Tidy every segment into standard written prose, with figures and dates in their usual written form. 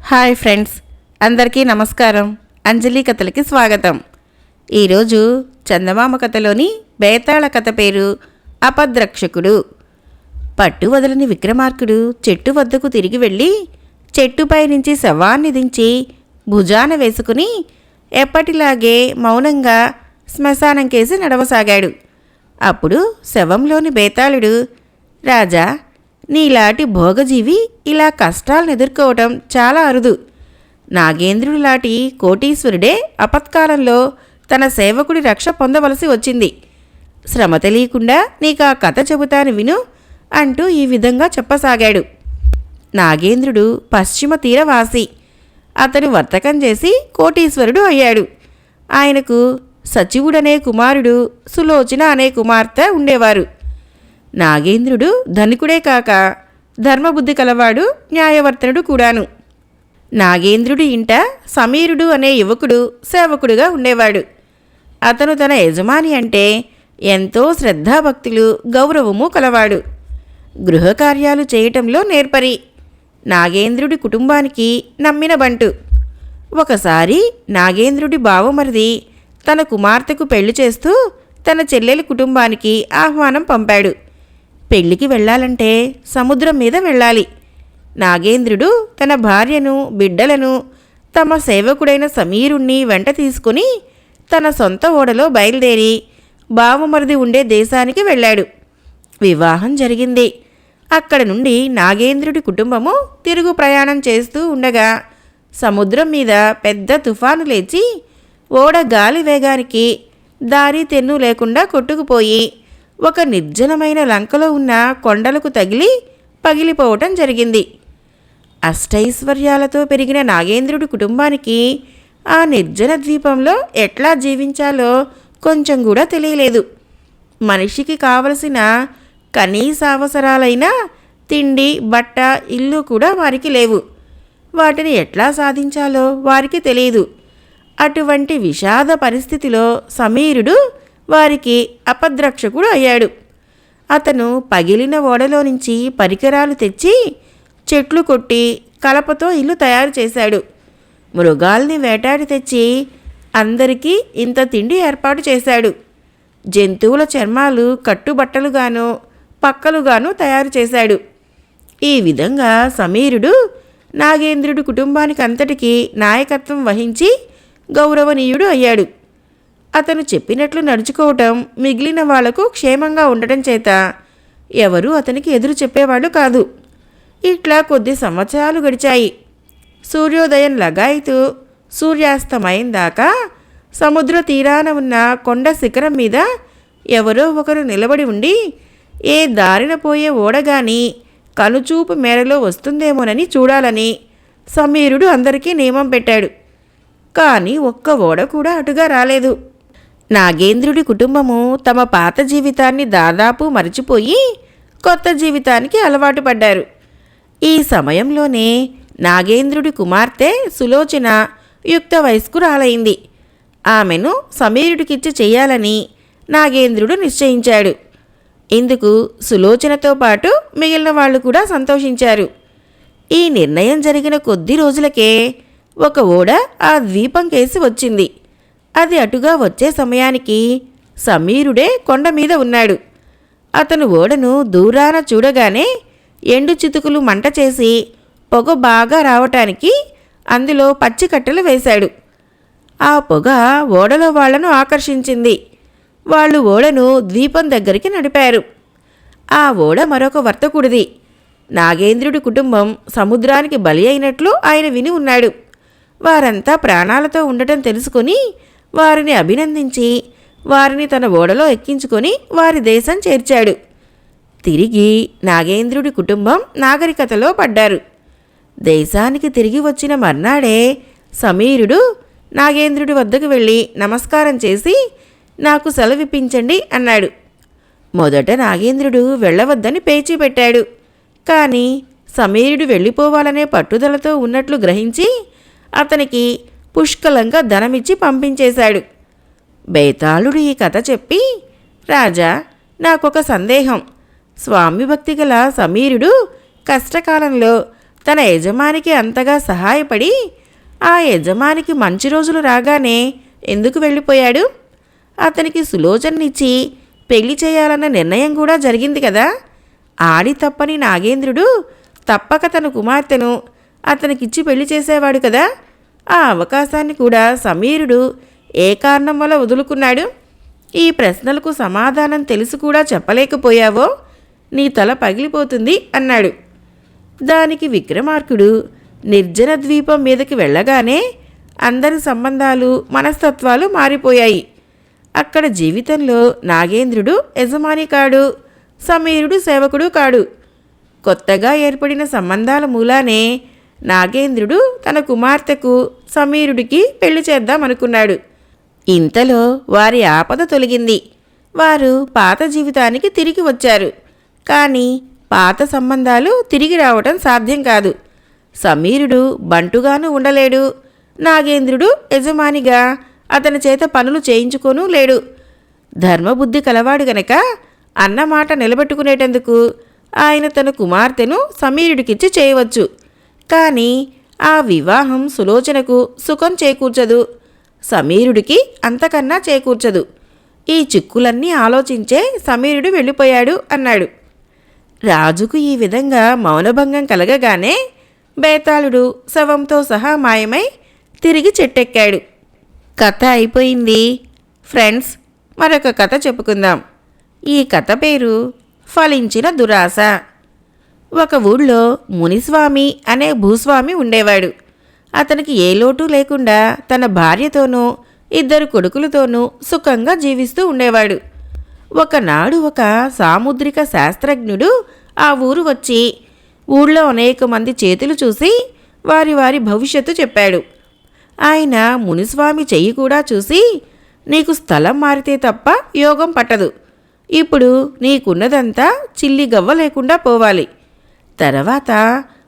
Hi friends, అందరికీ నమస్కారం. అంజలి కథలకి స్వాగతం. ఈరోజు చందమామ కథలోని బేతాళ కథ పేరు అపద్రక్షకుడు. పట్టు వదలని విక్రమార్కుడు చెట్టు వద్దకు తిరిగి వెళ్ళి చెట్టుపై నుంచి శవాన్ని దించి భుజాన వేసుకుని ఎప్పటిలాగే మౌనంగా శ్మశానం కేసి నడవసాగాడు. అప్పుడు శవంలోని బేతాళుడు, రాజా, నీలాంటి భోగజీవి ఇలా కష్టాలను ఎదుర్కోవటం చాలా అరుదు. నాగేంద్రుడి లాంటి కోటీశ్వరుడే ఆపత్కాలంలో తన సేవకుడి రక్ష పొందవలసి వచ్చింది. శ్రమ తెలియకుండా నీకు ఆ కథ చెబుతాను విను అంటూ ఈ విధంగా చెప్పసాగాడు. నాగేంద్రుడు పశ్చిమ తీరవాసి. అతను వర్తకం చేసి కోటీశ్వరుడు అయ్యాడు. ఆయనకు సచివుడనే కుమారుడు, సులోచన అనే కుమార్తె ఉండేవారు. నాగేంద్రుడు ధనికుడే కాక ధర్మబుద్ధి కలవాడు, న్యాయవర్తనుడు కూడాను. నాగేంద్రుడి ఇంట సమీరుడు అనే యువకుడు సేవకుడుగా ఉండేవాడు. అతను తన యజమాని అంటే ఎంతో శ్రద్ధాభక్తులు, గౌరవము కలవాడు. గృహకార్యాలు చేయటంలో నేర్పరి. నాగేంద్రుడి కుటుంబానికి నమ్మిన బంటు. ఒకసారి నాగేంద్రుడి బావమరిది తన కుమార్తెకు పెళ్లి చేస్తూ తన చెల్లెలి కుటుంబానికి ఆహ్వానం పంపాడు. పెళ్లికి వెళ్ళాలంటే సముద్రం మీద వెళ్ళాలి. నాగేంద్రుడు తన భార్యను, బిడ్డలను, తమ సేవకుడైన సమీరుణ్ణి వెంట తీసుకుని తన సొంత ఓడలో బయలుదేరి బావమరిది ఉండే దేశానికి వెళ్ళాడు. వివాహం జరిగింది. అక్కడ నుండి నాగేంద్రుడి కుటుంబము తిరుగు ప్రయాణం చేస్తూ ఉండగా సముద్రం మీద పెద్ద తుఫాను లేచి ఓడ గాలి వేగానికి దారి తెన్ను లేకుండా కొట్టుకుపోయి ఒక నిర్జనమైన లంకలో ఉన్న కొండలకు తగిలి పగిలిపోవటం జరిగింది. అష్టైశ్వర్యాలతో పెరిగిన నాగేంద్రుడి కుటుంబానికి ఆ నిర్జన ద్వీపంలో ఎట్లా జీవించాలో కొంచెం కూడా తెలియలేదు. మనిషికి కావలసిన కనీస అవసరాలైన తిండి, బట్ట, ఇల్లు కూడా వారికి లేవు. వాటిని ఎట్లా సాధించాలో వారికి తెలియదు. అటువంటి విషాద పరిస్థితిలో సమీరుడు వారికి అపద్రక్షకుడు అయ్యాడు. అతను పగిలిన ఓడలో నుంచి పరికరాలు తెచ్చి చెట్లు కొట్టి కలపతో ఇల్లు తయారు చేశాడు. మృగాల్ని వేటాడి తెచ్చి అందరికీ ఇంత తిండి ఏర్పాటు చేశాడు. జంతువుల చర్మాలు కట్టుబట్టలుగాను పక్కలుగాను తయారు చేశాడు. ఈ విధంగా సమీరుడు నాగేంద్రుడి కుటుంబానికి అంతటికీ నాయకత్వం వహించి గౌరవనీయుడు అయ్యాడు. అతను చెప్పినట్లు నడుచుకోవటం మిగిలిన వాళ్లకు క్షేమంగా ఉండటం చేత ఎవరూ అతనికి ఎదురు చెప్పేవాళ్ళు కాదు. ఇట్లా కొద్ది సంవత్సరాలు గడిచాయి. సూర్యోదయం లగాయితూ సూర్యాస్తమయం దాకా సముద్ర తీరాన ఉన్న కొండ శిఖరం మీద ఎవరో ఒకరు నిలబడి ఉండి ఏ దారిన పోయే ఓడగాని కనుచూపు మేరలో వస్తుందేమోనని చూడాలని సమీరుడు అందరికీ నియమం పెట్టాడు. కానీ ఒక్క ఓడ కూడా అటుగా రాలేదు. నాగేంద్రుడి కుటుంబము తమ పాత జీవితాన్ని దాదాపు మరచిపోయి కొత్త జీవితానికి అలవాటు పడ్డారు. ఈ సమయంలోనే నాగేంద్రుడి కుమార్తె సులోచన యుక్త వయస్కురాలైంది. ఆమెను సమీరుడికిచ్చి చెయ్యాలని నాగేంద్రుడు నిశ్చయించాడు. ఇందుకు సులోచనతో పాటు మిగిలిన వాళ్ళు కూడా సంతోషించారు. ఈ నిర్ణయం జరిగిన కొద్ది రోజులకే ఒక ఓడ ఆ ద్వీపం కేసి వచ్చింది. అది అటుగా వచ్చే సమయానికి సమీరుడే కొండ మీద ఉన్నాడు. అతను ఓడను దూరాన చూడగానే ఎండు చితుకులు మంట చేసి పొగ బాగా రావటానికి అందులో పచ్చి కట్టెలు వేశాడు. ఆ పొగ ఓడలో వాళ్లను ఆకర్షించింది. వాళ్ళు ఓడను ద్వీపం దగ్గరికి నడిపారు. ఆ ఓడ మరొక వర్తకుడిది. నాగేంద్రుడి కుటుంబం సముద్రానికి బలి అయినట్లు ఆయన విని ఉన్నాడు. వారంతా ప్రాణాలతో ఉండటం తెలుసుకొని వారిని అభినందించి వారిని తన ఓడలో ఎక్కించుకొని వారి దేశం చేర్చాడు. తిరిగి నాగేంద్రుడి కుటుంబం నాగరికతలో పడ్డారు. దేశానికి తిరిగి వచ్చిన మర్నాడే సమీరుడు నాగేంద్రుడి వద్దకు వెళ్ళి నమస్కారం చేసి నాకు సెలవిప్పించండి అన్నాడు. మొదట నాగేంద్రుడు వెళ్ళవద్దని పేచీ పెట్టాడు. కానీ సమీరుడు వెళ్ళిపోవాలనే పట్టుదలతో ఉన్నట్లు గ్రహించి అతనికి పుష్కలంగా ధనమిచ్చి పంపించేశాడు. బేతాళుడు ఈ కథ చెప్పి, రాజా, నాకొక సందేహం. స్వామి భక్తి గల సమీరుడు కష్టకాలంలో తన యజమానికి అంతగా సహాయపడి ఆ యజమానికి మంచి రోజులు రాగానే ఎందుకు వెళ్ళిపోయాడు? అతనికి సులోచననిచ్చి పెళ్లి చేయాలన్న నిర్ణయం కూడా జరిగింది కదా. ఆడి తప్పని నాగేంద్రుడు తప్పక తన కుమార్తెను అతనికిచ్చి పెళ్లి చేసేవాడు కదా. ఆ అవకాశాన్ని కూడా సమీరుడు ఏ కారణం వల్ల వదులుకున్నాడు? ఈ ప్రశ్నలకు సమాధానం తెలిసి కూడా చెప్పలేకపోయావో నీ తల పగిలిపోతుంది అన్నాడు. దానికి విక్రమార్కుడు నిర్జన ద్వీపం మీదకి వెళ్ళగానే అందరి సంబంధాలు మనస్తత్వాలు మారిపోయాయి. అక్కడ జీవితంలో నాగేంద్రుడు యజమాని కాడు, సమీరుడు సేవకుడు కాడు. కొత్తగా ఏర్పడిన సంబంధాల మూలానే నాగేంద్రుడు తన కుమార్తెకు సమీరుడికి పెళ్లి చేద్దామనుకున్నాడు. ఇంతలో వారి ఆపద తొలగింది. వారు పాత జీవితానికి తిరిగి వచ్చారు. కానీ పాత సంబంధాలు తిరిగి రావటం సాధ్యం కాదు. సమీరుడు బంటుగాను ఉండలేడు, నాగేంద్రుడు యజమానిగా అతని చేత పనులు చేయించుకోనూ లేడు. ధర్మబుద్ధి కలవాడు గనక అన్నమాట నిలబెట్టుకునేటందుకు ఆయన తన కుమార్తెను సమీరుడికిచ్చి చేయవచ్చు. కానీ ఆ వివాహం సులోచనకు సుఖం చేకూర్చదు, సమీరుడికి అంతకన్నా చేకూర్చదు. ఈ చిక్కులన్నీ ఆలోచించే సమీరుడు వెళ్ళిపోయాడు అన్నాడు. రాజుకు ఈ విధంగా మౌనభంగం కలగగానే బేతాళుడు శవంతో సహా మాయమై తిరిగి చెట్టెక్కాడు. కథ అయిపోయింది. ఫ్రెండ్స్, మరొక కథ చెప్పుకుందాం. ఈ కథ పేరు ఫలించిన దురాశ. ఒక ఊళ్ళో మునిస్వామి అనే భూస్వామి ఉండేవాడు. అతనికి ఏ లోటు లేకుండా తన భార్యతోనూ 2 కొడుకులతోనూ సుఖంగా జీవిస్తూ ఉండేవాడు. ఒకనాడు ఒక సాముద్రిక శాస్త్రజ్ఞుడు ఆ ఊరు వచ్చి ఊళ్ళో అనేక మంది చేతులు చూసి వారి వారి భవిష్యత్తు చెప్పాడు. ఆయన మునిస్వామి చెయ్యి కూడా చూసి, నీకు స్థలం మారితే తప్ప యోగం పట్టదు. ఇప్పుడు నీకున్నదంతా చిల్లి గవ్వ లేకుండా పోవాలి. తర్వాత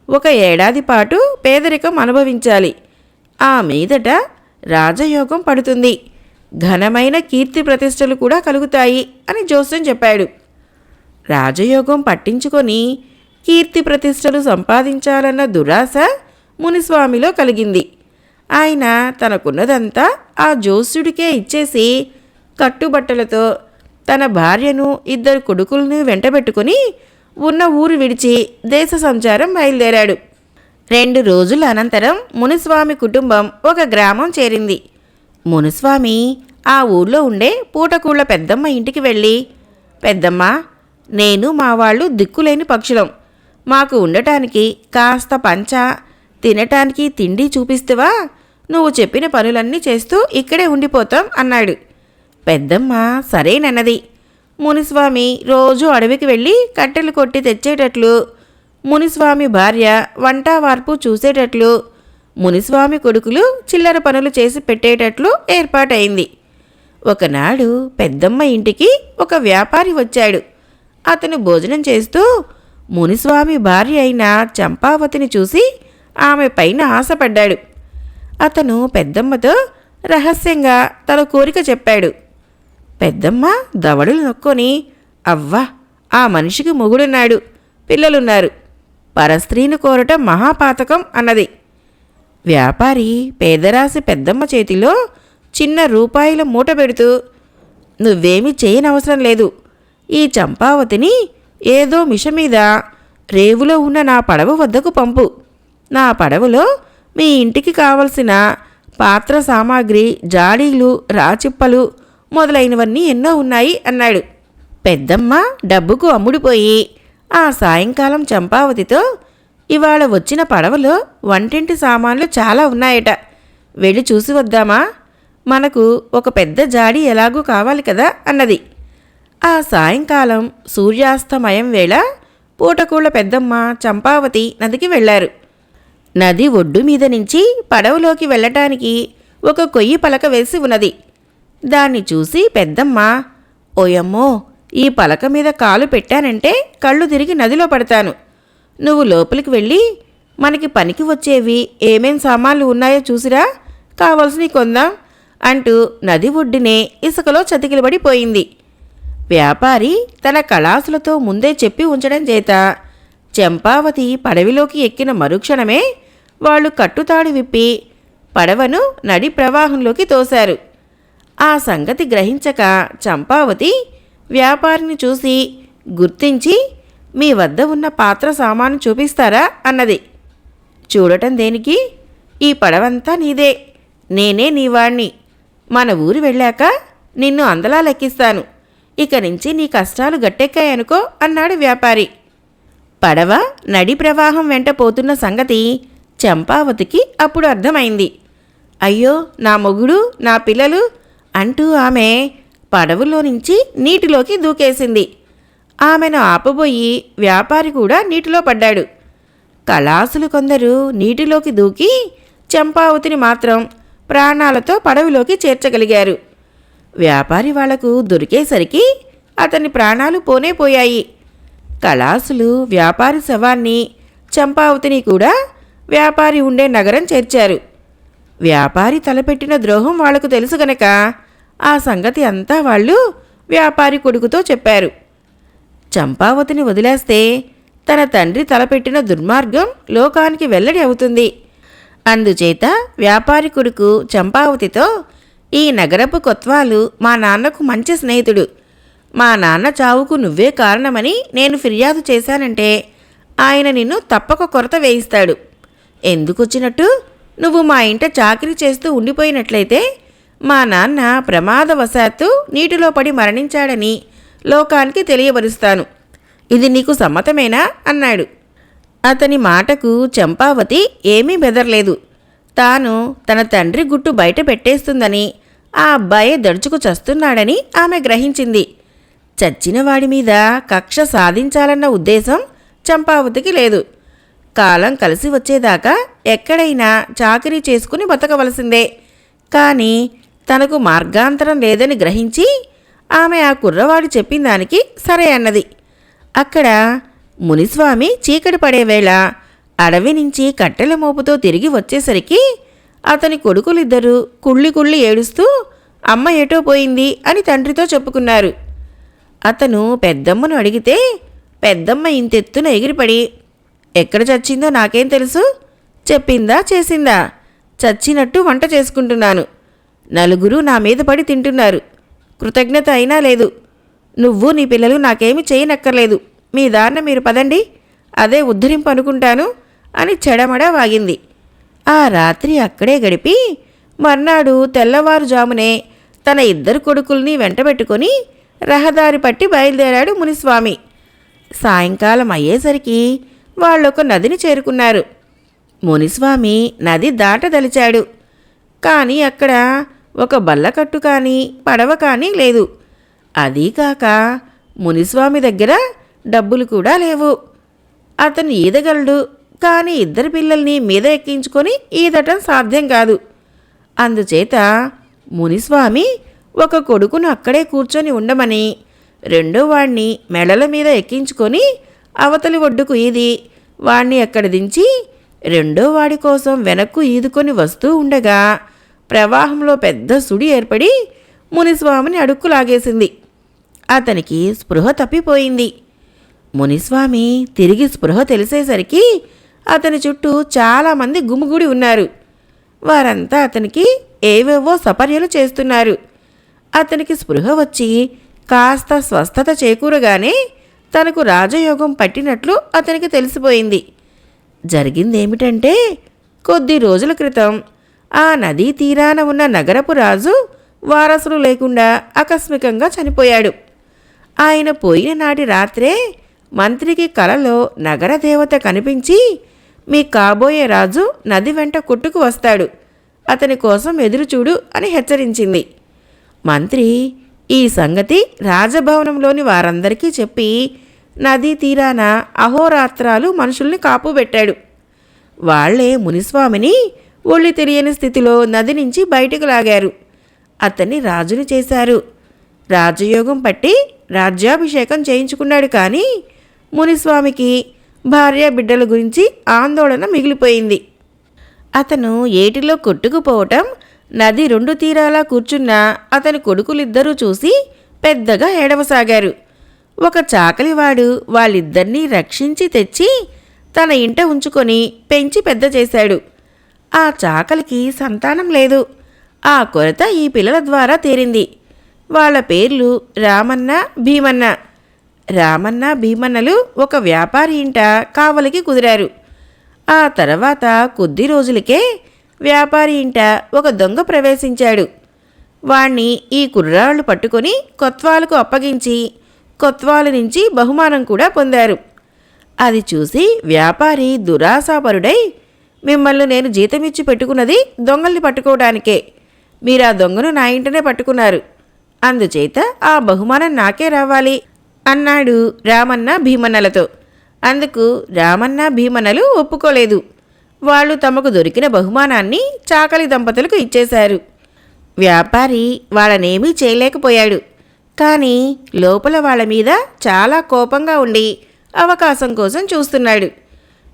1 ఏడాది పాటు పేదరికం అనుభవించాలి. ఆ మీదట రాజయోగం పడుతుంది, ఘనమైన కీర్తి ప్రతిష్టలు కూడా కలుగుతాయి అని జోస్యం చెప్పాడు. రాజయోగం పట్టించుకొని కీర్తి ప్రతిష్టలు సంపాదించాలన్న దురాశ మునిస్వామిలో కలిగింది. ఆయన తనకున్నదంతా ఆ జోస్యుడికే ఇచ్చేసి కట్టుబట్టలతో తన భార్యను 2 కొడుకులను వెంటబెట్టుకుని ఉన్న ఊరు విడిచి దేశ సంచారం బయలుదేరాడు. 2 రోజుల అనంతరం మునిస్వామి కుటుంబం ఒక గ్రామం చేరింది. మునిస్వామి ఆ ఊళ్ళో ఉండే పూటకూళ్ళ పెద్దమ్మ ఇంటికి వెళ్ళి, పెద్దమ్మ, నేను మా వాళ్ళు దిక్కులేని పక్షులం. మాకు ఉండటానికి కాస్త పంచ, తినటానికి తిండి చూపిస్తావా? నువ్వు చెప్పిన పనులన్నీ చేస్తూ ఇక్కడే ఉండిపోతాం అన్నాడు. పెద్దమ్మ సరేనన్నది. మునిస్వామి రోజు అడవికి వెళ్ళి కట్టెలు కొట్టి తెచ్చేటట్లు, మునిస్వామి భార్య వంట వార్పు చూసేటట్లు, మునిస్వామి కొడుకులు చిల్లర పనులు చేసి పెట్టేటట్లు ఏర్పాటైంది. ఒకనాడు పెద్దమ్మ ఇంటికి ఒక వ్యాపారి వచ్చాడు. అతను భోజనం చేస్తూ మునిస్వామి భార్య అయిన చంపావతిని చూసి ఆమె పైన ఆశపడ్డాడు. అతను పెద్దమ్మతో రహస్యంగా తన కోరిక చెప్పాడు. పెద్దమ్మ దవడలు నొక్కొని, అవ్వా, ఆ మనిషికి మొగుడున్నాడు, పిల్లలున్నారు, పరస్త్రీని కోరటం మహాపాతకం అన్నది. వ్యాపారి పేదరాశి పెద్దమ్మ చేతిలో చిన్న రూపాయల మూట పెడుతూ, నువ్వేమీ చేయనవసరం లేదు, ఈ చంపావతిని ఏదో మిష మీద రేవులో ఉన్న నా పడవ వద్దకు పంపు. నా పడవలో మీ ఇంటికి కావలసిన పాత్ర సామాగ్రి, జాడీలు, రాచిప్పలు మొదలైనవన్నీ ఎన్నో ఉన్నాయి అన్నాడు. పెద్దమ్మ డబ్బుకు అమ్ముడిపోయి ఆ సాయంకాలం చంపావతితో, ఇవాళ వచ్చిన పడవలో వంటింటి సామాన్లు చాలా ఉన్నాయట, వెళ్ళి చూసి వద్దామా? మనకు ఒక పెద్ద జాడీ ఎలాగూ కావాలి కదా అన్నది. ఆ సాయంకాలం సూర్యాస్తమయం వేళ పూటకూళ్ళ పెద్దమ్మ చంపావతి నదికి వెళ్లారు. నది ఒడ్డు మీద నుంచి పడవలోకి వెళ్ళటానికి ఒక కొయ్యి పలక వేసి ఉన్నది. దాన్ని చూసి పెద్దమ్మ, ఓయమ్మో, ఈ పలక మీద కాలు పెట్టానంటే కళ్ళు తిరిగి నదిలో పడతాను. నువ్వు లోపలికి వెళ్ళి మనకి పనికి వచ్చేవి ఏమేం సామాన్లు ఉన్నాయో చూసిరా, కావలసినవి కొందాం అంటూ నది ఒడ్డునే ఇసుకలో చతికిలబడిపోయింది. వ్యాపారి తన కళాసులతో ముందే చెప్పి ఉంచడం చేత చంపావతి పడవిలోకి ఎక్కిన మరుక్షణమే వాళ్ళు కట్టుతాడు విప్పి పడవను నడి ప్రవాహంలోకి తోశారు. ఆ సంగతి గ్రహించక చంపావతి వ్యాపారిని చూసి గుర్తించి, మీ వద్ద ఉన్న పాత్ర సామాను చూపిస్తారా అన్నది. చూడటం దేనికి? ఈ పడవంతా నీదే, నేనే నీవాణ్ణి. మన ఊరు వెళ్ళాక నిన్ను అందలా లెక్కిస్తాను. ఇక నుంచి నీ కష్టాలు గట్టెక్కాయనుకో అన్నాడు వ్యాపారి. పడవ నడి ప్రవాహం వెంట పోతున్న సంగతి చంపావతికి అప్పుడు అర్థమైంది. అయ్యో, నా మొగుడు, నా పిల్లలు అంటూ ఆమె పడవలో నుంచి నీటిలోకి దూకేసింది. ఆమెను ఆపబోయి వ్యాపారి కూడా నీటిలో పడ్డాడు. కళాసులు కొందరు నీటిలోకి దూకి చంపావతిని మాత్రం ప్రాణాలతో పడవలోకి చేర్చగలిగారు. వ్యాపారి వాళ్లకు దొరికేసరికి అతని ప్రాణాలు పోనే పోయాయి. కళాసులు వ్యాపారి శవాన్ని, చంపావతిని కూడా వ్యాపారి ఉండే నగరం చేర్చారు. వ్యాపారి తలపెట్టిన ద్రోహం వాళ్లకు తెలుసు గనక ఆ సంగతి అంతా వాళ్ళు వ్యాపారి కొడుకుతో చెప్పారు. చంపావతిని వదిలేస్తే తన తండ్రి తలపెట్టిన దుర్మార్గం లోకానికి వెల్లడి అవుతుంది. అందుచేత వ్యాపారి కొడుకు చంపావతితో, ఈ నగరపు కొత్వాలు మా నాన్నకు మంచి స్నేహితుడు. మా నాన్న చావుకు నువ్వే కారణమని నేను ఫిర్యాదు చేశానంటే ఆయన నిన్ను తప్పక కొరత వేయిస్తాడు. ఎందుకొచ్చినట్టు? నువ్వు మా ఇంట చాకిరీ చేస్తూ ఉండిపోయినట్లయితే మా నాన్న ప్రమాదవశాత్తు నీటిలో పడి మరణించాడని లోకానికి తెలియబరుస్తాను. ఇది నీకు సమ్మతమేనా అన్నాడు. అతని మాటకు చంపావతి ఏమీ బెదరలేదు. తాను తన తండ్రి గుట్టు బయట పెట్టేస్తుందని, ఆ అబ్బాయే దడుచుకు చస్తున్నాడని ఆమె గ్రహించింది. చచ్చినవాడి మీద కక్ష సాధించాలన్న ఉద్దేశం చంపావతికి లేదు. కాలం కలిసి వచ్చేదాకా ఎక్కడైనా చాకిరీ చేసుకుని బతకవలసిందే. కానీ తనకు మార్గాంతరం లేదని గ్రహించి ఆమె ఆ కుర్రవాడు చెప్పిన దానికి సరే అన్నది. అక్కడ మునిస్వామి చీకటి పడేవేళ అడవి నుంచి కట్టెల మోపుతో తిరిగి వచ్చేసరికి అతని కొడుకులిద్దరూ కుళ్ళి కుళ్ళి ఏడుస్తూ అమ్మ ఏటో పోయింది అని తండ్రితో చెప్పుకున్నారు. అతను పెద్దమ్మను అడిగితే పెద్దమ్మ ఇంతెత్తున ఎగిరిపడి, ఎక్కడ చచ్చిందో నాకేం తెలుసు, చెప్పిందా చేసిందా, చచ్చినట్టు వంట చేసుకుంటున్నాను, నలుగురు నా మీద పడి తింటున్నారు, కృతజ్ఞత అయినా లేదు, నువ్వు నీ పిల్లలు నాకేమి చేయనక్కర్లేదు, మీ దారిన మీరు పదండి, అదే ఉద్ధరింపు అనుకుంటాను అని చెడమడ వాగింది. ఆ రాత్రి అక్కడే గడిపి మర్నాడు తెల్లవారుజామునే తన ఇద్దరు కొడుకుల్ని వెంటబెట్టుకొని రహదారి పట్టి బయలుదేరాడు మునిస్వామి. సాయంకాలం అయ్యేసరికి వాళ్ళొక నదిని చేరుకున్నారు. మునిస్వామి నది దాటదలిచాడు. కానీ అక్కడ ఒక బల్లకట్టు కానీ పడవ కానీ లేదు. అదీకాక మునిస్వామి దగ్గర డబ్బులు కూడా లేవు. అతను ఈదగలడు, కానీ ఇద్దరు పిల్లల్ని మీద ఎక్కించుకొని ఈదటం సాధ్యం కాదు. అందుచేత మునిస్వామి ఒక కొడుకును అక్కడే కూర్చొని ఉండమని, రెండో వాణ్ణి మెడల మీద ఎక్కించుకొని అవతలి ఒడ్డుకు ఈది వాణ్ణి అక్కడ దించి రెండో వాడి కోసం వెనక్కు ఈదుకొని వస్తూ ఉండగా ప్రవాహంలో పెద్ద సుడి ఏర్పడి మునిస్వామిని అడుక్కులాగేసింది. అతనికి స్పృహ తప్పిపోయింది. మునిస్వామి తిరిగి స్పృహ తెలిసేసరికి అతని చుట్టూ చాలామంది గుమిగూడి ఉన్నారు. వారంతా అతనికి ఏవేవో సపర్యలు చేస్తున్నారు. అతనికి స్పృహ వచ్చి కాస్త స్వస్థత చేకూరగానే తనకు రాజయోగం పట్టినట్లు అతనికి తెలిసిపోయింది. జరిగిందేమిటంటే, కొద్ది రోజుల క్రితం ఆ నదీ తీరాన ఉన్న నగరపు రాజు వారసులు లేకుండా ఆకస్మికంగా చనిపోయాడు. ఆయన పోయిన నాటి రాత్రే మంత్రికి కలలో నగర దేవత కనిపించి, మీ కాబోయే రాజు నది వెంట కొట్టుకు వస్తాడు, అతని కోసం ఎదురుచూడు అని హెచ్చరించింది. మంత్రి ఈ సంగతి రాజభవనంలోని వారందరికీ చెప్పి నదీ తీరాన అహోరాత్రాలు మనుషుల్ని కాపుబెట్టాడు. వాళ్లే మునిస్వామిని ఒళ్ళు తెలియని స్థితిలో నది నుంచి బయటకు లాగారు. అతన్ని రాజుని చేశారు. రాజయోగం పట్టి రాజ్యాభిషేకం చేయించుకున్నాడు. కానీ మునిస్వామికి భార్య బిడ్డల గురించి ఆందోళన మిగిలిపోయింది. అతను ఏటిలో కొట్టుకుపోవటం నది రెండు తీరాలా కూర్చున్న అతని కొడుకులిద్దరూ చూసి పెద్దగా ఏడవసాగారు. ఒక చాకలివాడు వాళ్ళిద్దరినీ రక్షించి తెచ్చి తన ఇంట ఉంచుకొని పెంచి పెద్ద చేశాడు. ఆ చాకలికి సంతానం లేదు. ఆ కొరత ఈ పిల్లల ద్వారా తీరింది. వాళ్ళ పేర్లు రామన్న, భీమన్న. రామన్న, భీమన్నలు ఒక వ్యాపారి ఇంట కావలికి కుదిరారు. ఆ తర్వాత కొద్ది రోజులకే వ్యాపారి ఇంట ఒక దొంగ ప్రవేశించాడు. వాణ్ణి ఈ కుర్రాళ్ళు పట్టుకొని కొత్వాలకు అప్పగించి కొత్వాలు నుంచి బహుమానం కూడా పొందారు. అది చూసి వ్యాపారి దురాశాపరుడై, మిమ్మల్ని నేను జీతమిచ్చి పెట్టుకున్నది దొంగల్ని పట్టుకోవడానికే. మీరా దొంగను నా ఇంటనే పట్టుకున్నారు. అందుచేత ఆ బహుమానం నాకే రావాలి అన్నాడు రామన్న, భీమన్నలతో. అందుకు రామన్న, భీమన్నలు ఒప్పుకోలేదు. వాళ్ళు తమకు దొరికిన బహుమానాన్ని చాకలి దంపతులకు ఇచ్చేశారు. వ్యాపారి వాళ్ళనేమీ చేయలేకపోయాడు. కానీ లోపల వాళ్ళ మీద చాలా కోపంగా ఉండి అవకాశం కోసం చూస్తున్నాడు.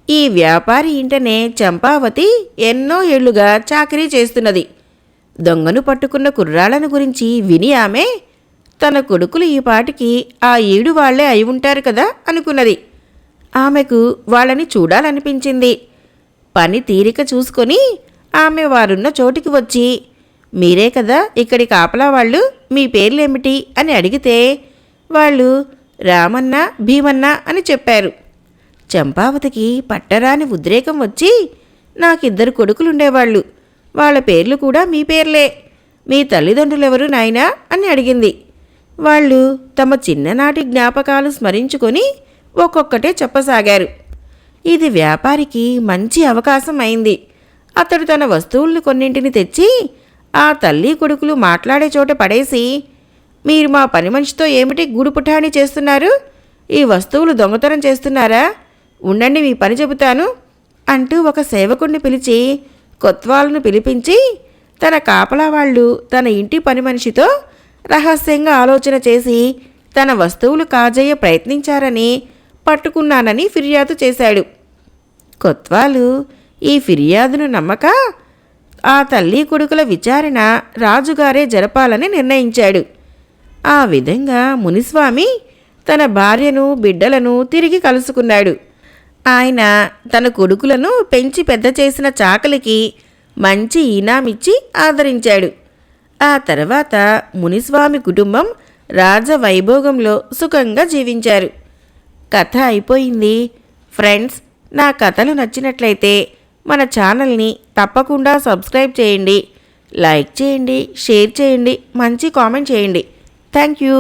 ఈ వ్యాపారి ఇంటనే చంపావతి ఎన్నో ఏళ్లుగా చాకరీ చేస్తున్నది. దొంగను పట్టుకున్న కుర్రాళ్ళను గురించి విని ఆమె, తన కొడుకులు ఈ పాటికి ఆ 7 వాళ్లే అయి ఉంటారు కదా అనుకున్నది. ఆమెకు వాళ్ళని చూడాలనిపించింది. పని తీరిక చూసుకొని ఆమె వారున్న చోటికి వచ్చి, మీరే కదా ఇక్కడి కాపలా వాళ్ళు, మీ పేర్లేమిటి అని అడిగితే వాళ్ళు రామన్న, భీమన్న అని చెప్పారు. చంపావతికి పట్టరాని ఉద్రేకం వచ్చి, నాకిద్దరు కొడుకులుండేవాళ్ళు, వాళ్ళ పేర్లు కూడా మీ పేర్లే, మీ తల్లిదండ్రులెవరు నాయనా అని అడిగింది. వాళ్ళు తమ చిన్ననాటి జ్ఞాపకాలు స్మరించుకొని ఒక్కొక్కటే చెప్పసాగారు. ఇది వ్యాపారికి మంచి అవకాశం అయింది. అతడు తన వస్తువులను కొన్నింటిని తెచ్చి ఆ తల్లి కొడుకులు మాట్లాడే చోట పడేసి, మీరు మా పని మనిషితో ఏమిటి గూడుపుఠాణి చేస్తున్నారు? ఈ వస్తువులు దొంగతనం చేస్తున్నారా? ఉండండి, మీ పని చెబుతాను అంటూ ఒక సేవకుణ్ణి పిలిచి కొత్వాలను పిలిపించి, తన కాపలా వాళ్ళు తన ఇంటి పని మనిషితో రహస్యంగా ఆలోచన చేసి తన వస్తువులు కాజేయ ప్రయత్నించారని పట్టుకున్నానని ఫిర్యాదు చేశాడు. కొత్వాలు ఈ ఫిర్యాదును నమ్మక ఆ తల్లి కొడుకుల విచారణ రాజుగారే జరపాలని నిర్ణయించాడు. ఆ విధంగా మునిస్వామి తన భార్యను, బిడ్డలను తిరిగి కలుసుకున్నాడు. ఆయన తన కొడుకులను పెంచి పెద్ద చేసిన చాకలికి మంచి ఇనామిచ్చి ఆదరించాడు. ఆ తర్వాత మునిస్వామి కుటుంబం రాజవైభోగంలో సుఖంగా జీవించారు. కథ అయిపోయింది. ఫ్రెండ్స్, నా కథలు నచ్చినట్లయితే మన ఛానల్ని తప్పకుండా సబ్స్క్రైబ్ చేయండి, లైక్ చేయండి, షేర్ చేయండి, మంచి కామెంట్ చేయండి. Thank you.